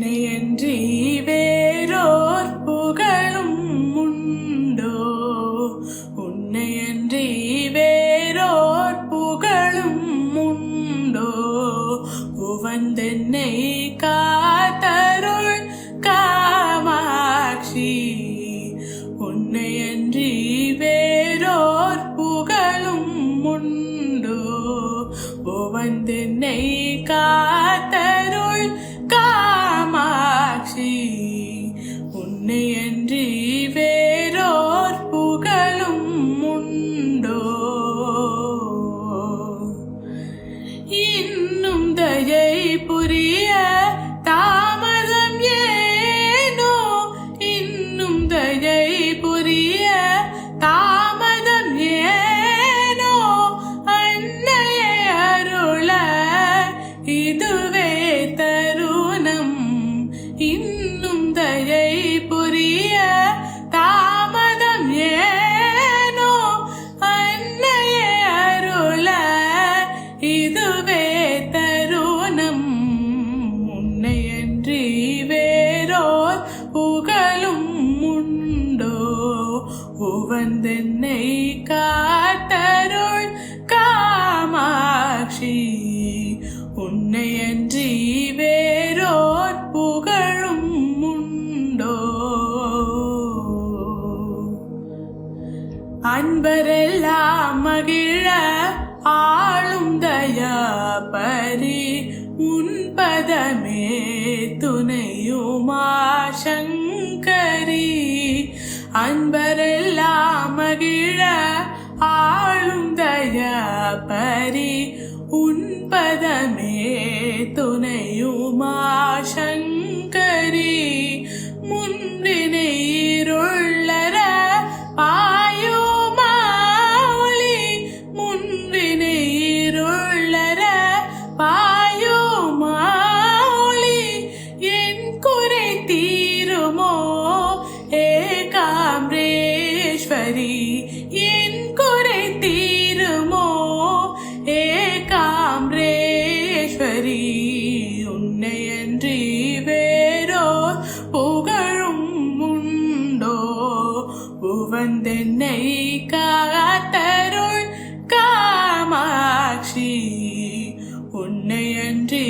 உன்னையன்றி வேறோர் புகழும் உண்டோ? உன்னையன்றி வேறோர் புகழும் உண்டோ? உவந்தென்னை காத்தருள் காமாட்சி. உன்னையன்றி வேறோர் புகழும் உண்டோ? உவந்தென்னை காத்தருள் காமாட்சி. உன்னையன்றி வேறோர் புகழும் உண்டோ? இன்னும் தயை புரிய தாமதம் ஏனோ? இன்னும் தயை புரிய தாமதம் ஏனோ? அன்னையை அருள இதுவே தருணம். இன்னும் தயை புரிய தாமதம் ஏனோ? அன்னையை அருள இதுவே தருணம். உன்னையன்றி வேறோர் புகழும் உண்டோ? உவந்தென்னை காத்தருள் காமாட்சி. உன்னையன்றி வேறோர் புகழும் உண்டோ? அன்பரெல்லாம் மகிழ ஆளும் தயாபரி. உன் பதமே துணையுமா சங்கரி. அன்பரெல்லாம் மகிழ ஆளும் தயாபரி. உன் பதமே துணையுமா சங்கரி. முன்வினை இருளற பாயுமா ஒளி. முன்வினை இருளற பாயுமா ஒளி. என் குறை தீருமோ ஏகாம்பரேஸ்வரி. என் குறை தீருமோ ஏகாம்பரேஸ்வரி. உன்னையன்றி வேறோர் புகழும் உண்டோ? உவந்தென்னை காத்தருள் காமாட்சி. உன்னையன்றி